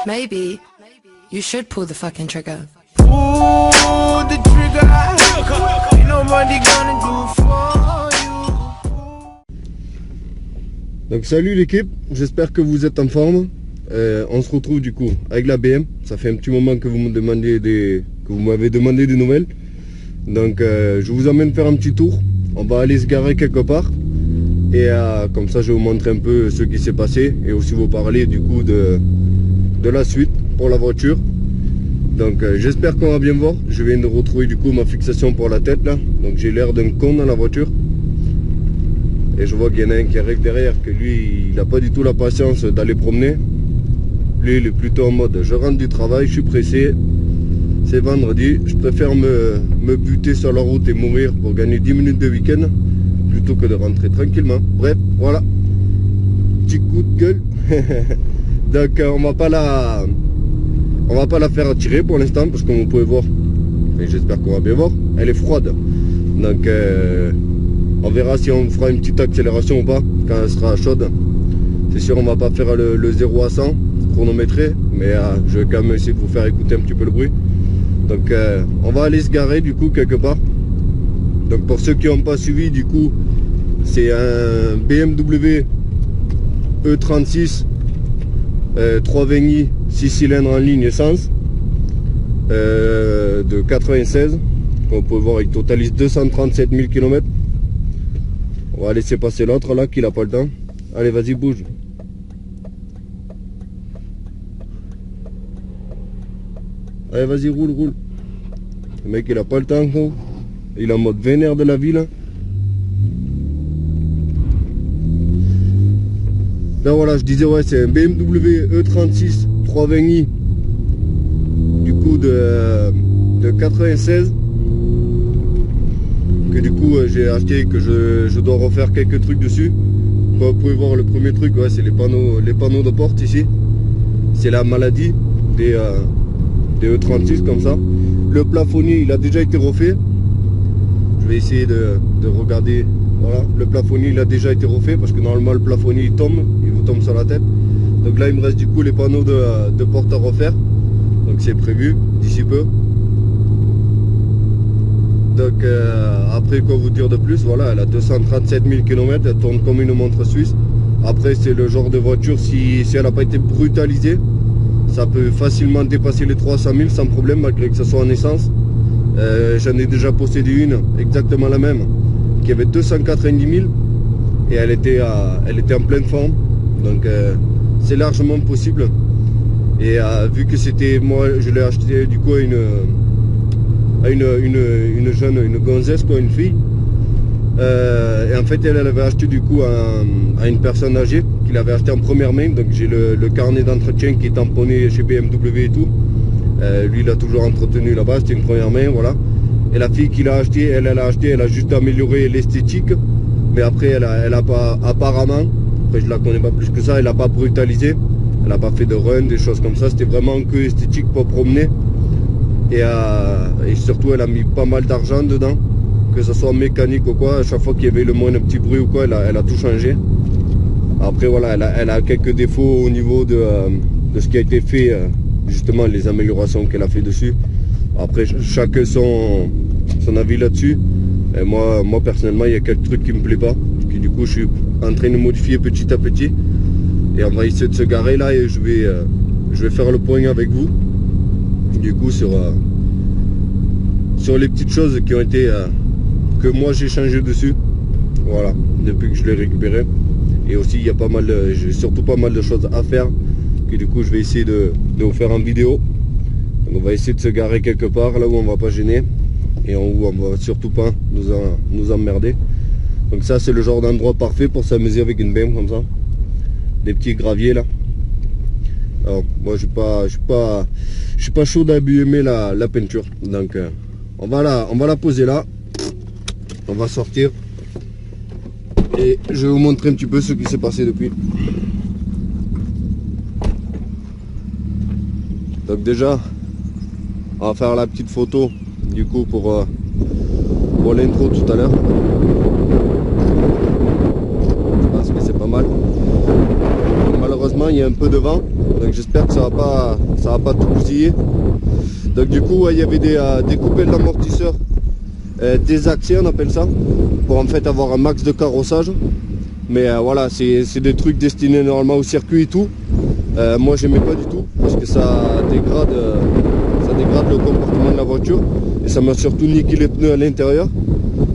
Maybe you should pull the fucking trigger. Pull the trigger. Ain't nobody gonna do for you. Donc salut l'équipe, j'espère que vous êtes en forme. On se retrouve du coup avec la BM. Ça fait un petit moment que vous m'avez demandé des nouvelles. Donc je vous emmène faire un petit tour. On va aller se garer quelque part. Et comme ça je vais vous montrer un peu ce qui s'est passé. Et aussi vous parler du coup de la suite pour la voiture. Donc j'espère qu'on va bien voir. Je viens de retrouver du coup ma fixation pour la tête là. Donc j'ai l'air d'un con dans la voiture. Et je vois qu'il y en a un qui arrive derrière, que lui il n'a pas du tout la patience d'aller promener. Lui il est plutôt en mode je rentre du travail, je suis pressé, c'est vendredi, je préfère me buter sur la route et mourir pour gagner 10 minutes de week-end plutôt que de rentrer tranquillement. Bref, voilà, petit coup de gueule. Donc on va pas la faire tirer pour l'instant parce que comme vous pouvez voir, et j'espère qu'on va bien voir, elle est froide. Donc on verra si on fera une petite accélération ou pas quand elle sera chaude. C'est sûr on va pas faire le 0 à 100 chronométré, mais je vais quand même essayer de vous faire écouter un petit peu le bruit. Donc on va aller se garer du coup quelque part. Donc pour ceux qui n'ont pas suivi, du coup c'est un BMW E36 320i 6 cylindres en ligne essence de 96. Comme vous pouvez voir, il totalise 237 000 km. On va laisser passer l'autre là qui n'a pas le temps. Allez, vas-y, bouge. Allez, vas-y, roule, roule. Le mec, il a pas le temps, gros. Il est en mode vénère de la ville. Là, voilà, je disais, ouais, c'est un BMW E36 320i. Du coup, de 96. Que du coup, j'ai acheté, que je dois refaire quelques trucs dessus. Vous pouvez voir le premier truc, ouais, c'est les panneaux de porte ici. C'est la maladie des E36 comme ça. Le plafonnier il a déjà été refait. Je vais essayer de regarder. Voilà, le plafonnier il a déjà été refait parce que normalement le plafonnier il vous tombe sur la tête. Donc là il me reste du coup les panneaux de porte à refaire. Donc c'est prévu d'ici peu. Donc après quoi vous dire de plus, voilà, elle a 237 000 km, elle tourne comme une montre suisse. Après c'est le genre de voiture, si elle n'a pas été brutalisée, ça peut facilement dépasser les 300 000 sans problème, malgré que ce soit en essence. J'en ai déjà possédé une, exactement la même, qui avait 290 000 et elle était en pleine forme. Donc c'est largement possible. Et vu que c'était, moi je l'ai acheté du coup à une jeune, une gonzesse, quoi, une fille. Et en fait elle avait acheté du coup à une personne âgée qu'il avait acheté en première main. Donc j'ai le carnet d'entretien qui est tamponné chez BMW et tout. Lui il a toujours entretenu là-bas, c'était une première main, voilà. Et la fille qui l'a acheté, elle a juste amélioré l'esthétique. Mais après elle a pas, apparemment, après je la connais pas plus que ça, elle a pas brutalisé. Elle a pas fait de run, des choses comme ça, c'était vraiment que esthétique pour promener. Et surtout elle a mis pas mal d'argent dedans, que ce soit mécanique ou quoi. À chaque fois qu'il y avait le moindre petit bruit ou quoi, elle a tout changé. Après voilà, elle a quelques défauts au niveau de ce qui a été fait, justement les améliorations qu'elle a fait dessus. Après chacun son avis là-dessus. Et moi personnellement il y a quelques trucs qui me plaît pas, qui du coup je suis en train de modifier petit à petit. Et on va essayer de se garer là et je vais faire le point avec vous. Du coup sur les petites choses qui ont été que moi j'ai changé dessus, voilà, depuis que je l'ai récupéré. Et aussi il y a pas mal, j'ai surtout pas mal de choses à faire que du coup je vais essayer de vous faire en vidéo. Donc on va essayer de se garer quelque part là où on va pas gêner et où on va surtout pas nous emmerder. Donc ça c'est le genre d'endroit parfait pour s'amuser avec une BM comme ça, des petits graviers là. Alors moi je suis pas chaud d'abîmer la peinture. Donc on va la poser là. On va sortir et je vais vous montrer un petit peu ce qui s'est passé depuis. Donc déjà on va faire la petite photo du coup pour l'intro tout à l'heure. Je pense que c'est pas mal. Malheureusement il y a un peu de vent, donc j'espère que ça va pas tout bousiller. Donc du coup, il y avait des coupelles d'amortisseurs désaxés, on appelle ça, pour en fait avoir un max de carrossage. Mais voilà, c'est des trucs destinés normalement au circuit et tout. Moi j'aimais pas du tout parce que ça dégrade le comportement de la voiture et ça m'a surtout niqué les pneus à l'intérieur,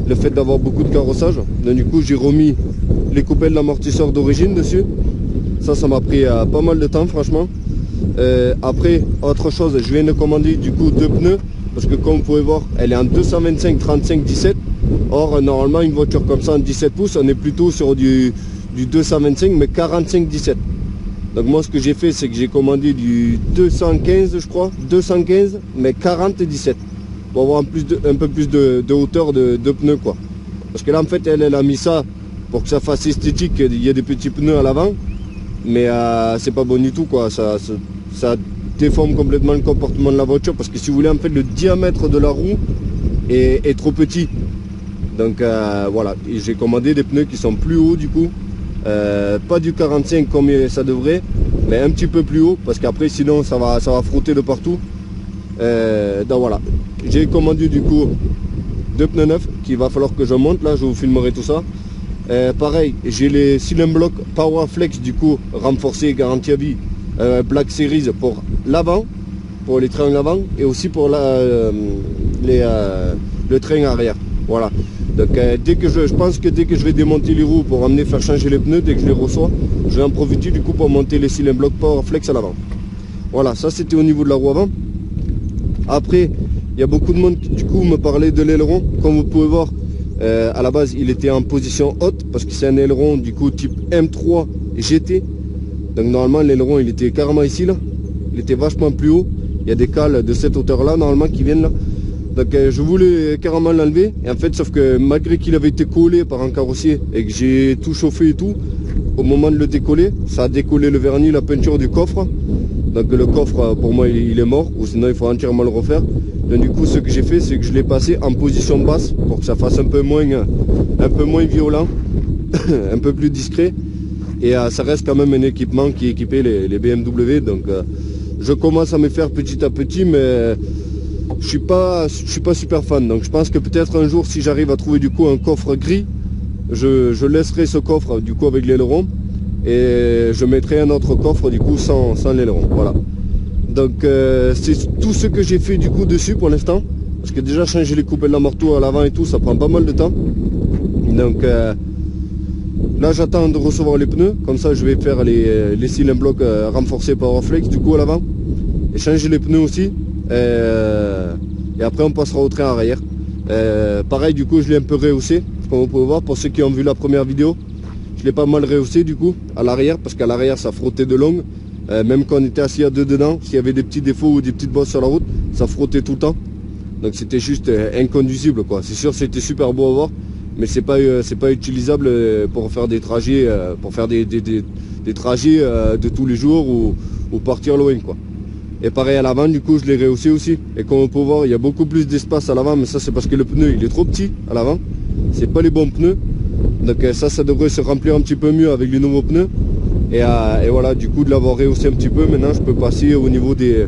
le fait d'avoir beaucoup de carrossage. Donc du coup j'ai remis les coupelles d'amortisseur d'origine dessus. Ça m'a pris pas mal de temps franchement. Après, autre chose, je viens de commander du coup 2 pneus parce que comme vous pouvez voir, elle est en 225 35 17. Or normalement une voiture comme ça en 17 pouces, on est plutôt sur du 225 mais 45 17. Donc moi ce que j'ai fait, c'est que j'ai commandé du 215 je crois, 215 mais 40 et 17 pour avoir un peu plus de hauteur de pneus quoi. Parce que là en fait elle a mis ça pour que ça fasse esthétique, il y a des petits pneus à l'avant, mais c'est pas bon du tout quoi, ça déforme complètement le comportement de la voiture parce que si vous voulez en fait le diamètre de la roue est trop petit. Donc voilà, j'ai commandé des pneus qui sont plus hauts du coup. Pas du 45 comme ça devrait, mais un petit peu plus haut parce qu'après sinon ça va frotter de partout. Donc voilà, j'ai commandé du coup 2 pneus neufs qu'il va falloir que je monte. Là je vous filmerai tout ça. Pareil, j'ai les Cylindre Block Powerflex du coup renforcés garantie à vie Black Series pour l'avant, pour les trains avant et aussi pour le train arrière. Voilà. Donc je pense que dès que je vais démonter les roues pour amener faire changer les pneus, dès que je les reçois, je vais en profiter du coup pour monter les Cylindre Block Powerflex à l'avant. Voilà, ça c'était au niveau de la roue avant. Après, il y a beaucoup de monde qui du coup me parlait de l'aileron. Comme vous pouvez voir, à la base il était en position haute parce que c'est un aileron du coup type M3 GT. Donc normalement l'aileron il était carrément ici là, il était vachement plus haut. Il y a des cales de cette hauteur là normalement qui viennent là. Donc je voulais carrément l'enlever et en fait sauf que malgré qu'il avait été collé par un carrossier et que j'ai tout chauffé et tout, au moment de le décoller, ça a décollé le vernis, la peinture du coffre. Donc le coffre pour moi il est mort ou sinon il faut entièrement le refaire. Donc du coup ce que j'ai fait c'est que je l'ai passé en position basse pour que ça fasse un peu moins violent, un peu plus discret. Et ça reste quand même un équipement qui équipait les BMW. Donc je commence à me faire petit à petit mais je suis pas super fan, donc je pense que peut-être un jour si j'arrive à trouver du coup un coffre gris, je laisserai ce coffre du coup avec l'aileron et je mettrai un autre coffre du coup sans l'aileron. Voilà. Donc c'est tout ce que j'ai fait du coup dessus pour l'instant, parce que déjà changer les coupelles d'amorto à l'avant et tout ça prend pas mal de temps. Donc là j'attends de recevoir les pneus, comme ça je vais faire les Cylindre Block renforcés Powerflex du coup à l'avant et changer les pneus aussi. Et après on passera au train arrière. Pareil du coup je l'ai un peu rehaussé comme vous pouvez voir pour ceux qui ont vu la première vidéo. Je l'ai pas mal rehaussé du coup à l'arrière parce qu'à l'arrière ça frottait de longue. Même quand on était assis à deux dedans, s'il y avait des petits défauts ou des petites bosses sur la route, ça frottait tout le temps. Donc c'était juste inconduisible quoi. C'est sûr c'était super beau à voir, mais c'est pas utilisable pour faire des trajets des trajets de tous les jours ou partir loin quoi. Et pareil à l'avant du coup je l'ai rehaussé aussi. Et comme on peut voir il y a beaucoup plus d'espace à l'avant, mais ça c'est parce que le pneu il est trop petit à l'avant. C'est pas les bons pneus. Donc ça devrait se remplir un petit peu mieux avec les nouveaux pneus. Et voilà, du coup de l'avoir rehaussé un petit peu, maintenant je peux passer au niveau des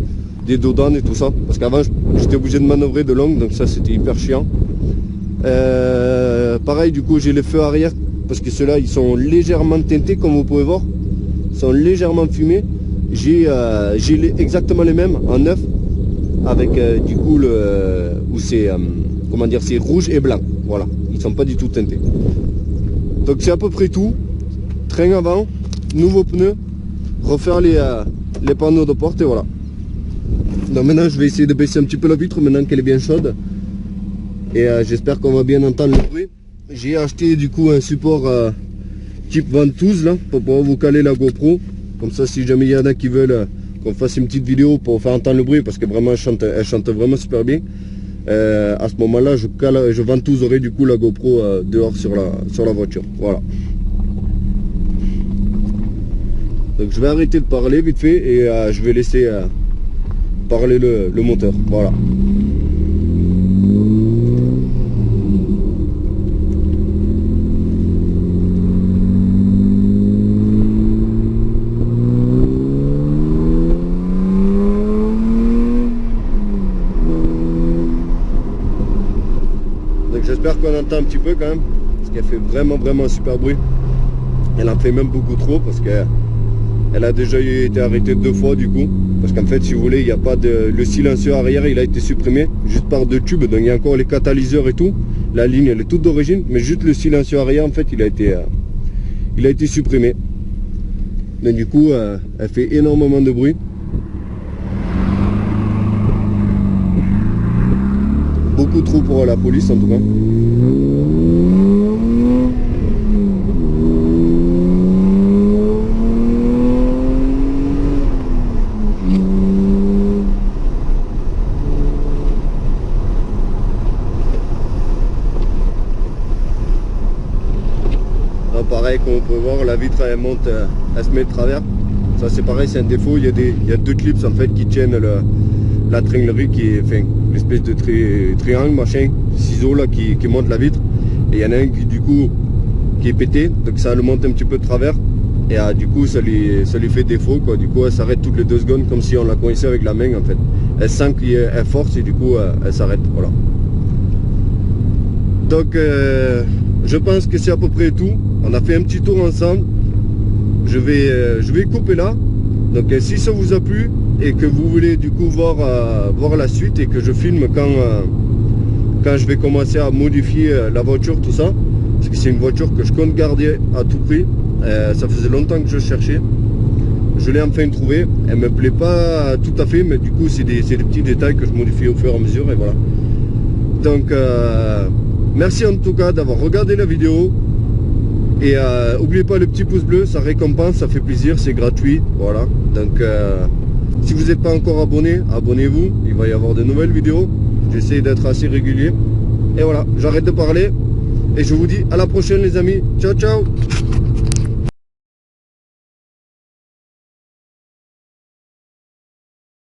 dodanes et tout ça. Parce qu'avant j'étais obligé de manœuvrer de longue, donc ça c'était hyper chiant. Pareil du coup j'ai les feux arrière, parce que ceux-là ils sont légèrement teintés comme vous pouvez voir. Ils sont légèrement fumés. J'ai exactement les mêmes en neuf, avec du coup où c'est comment dire, c'est rouge et blanc. Voilà, ils sont pas du tout teintés. Donc c'est à peu près tout. Train avant, nouveaux pneus, refaire les panneaux de porte et voilà. Donc maintenant je vais essayer de baisser un petit peu la vitre maintenant qu'elle est bien chaude. Et j'espère qu'on va bien entendre le bruit. J'ai acheté du coup un support type ventouse là pour pouvoir vous caler la GoPro. Comme ça si jamais il y en a qui veulent qu'on fasse une petite vidéo pour faire entendre le bruit, parce que vraiment elle chante vraiment super bien. À ce moment là je ventouserai du coup la GoPro dehors sur la voiture. Voilà. Donc je vais arrêter de parler vite fait et je vais laisser parler le moteur. Voilà. j'espère qu'on entend un petit peu quand même, parce qu'elle fait vraiment super bruit. Elle en fait même beaucoup trop, parce qu'elle a déjà été arrêtée 2 fois du coup. Parce qu'en fait, si vous voulez, il n'y a pas de... Le silencieux arrière, il a été supprimé, juste par 2 tubes. Donc il y a encore les catalyseurs et tout. La ligne, elle est toute d'origine, mais juste le silencieux arrière, en fait, il a été supprimé. Donc du coup, elle fait énormément de bruit. Beaucoup trop pour la police en tout cas. Là, pareil, comme on peut voir, la vitre elle monte, elle se met de travers. Ça c'est pareil, c'est un défaut. Il y a 2 clips en fait qui tiennent la tringlerie qui est, enfin, l'espèce de triangle, machin, ciseau là qui monte la vitre. Et il y en a un qui du coup qui est pété, donc ça le monte un petit peu de travers. Et du coup ça lui fait défaut quoi. Du coup elle s'arrête toutes les 2 secondes comme si on la coincait avec la main en fait. Elle sent qu'elle force et du coup elle s'arrête. Voilà. Donc je pense que c'est à peu près tout. On a fait un petit tour ensemble. Je vais couper là. Donc si ça vous a plu et que vous voulez du coup voir la suite et que je filme quand je vais commencer à modifier la voiture, tout ça, parce que c'est une voiture que je compte garder à tout prix. Ça faisait longtemps que je cherchais. Je l'ai enfin trouvé. Elle me plaît pas tout à fait, mais du coup c'est des petits détails que je modifie au fur et à mesure et voilà. Donc merci en tout cas d'avoir regardé la vidéo. Et n'oubliez pas le petit pouce bleu, ça récompense, ça fait plaisir, c'est gratuit, voilà. Donc si vous n'êtes pas encore abonné, abonnez-vous, il va y avoir de nouvelles vidéos. J'essaie d'être assez régulier. Et voilà, j'arrête de parler et je vous dis à la prochaine les amis. Ciao ciao.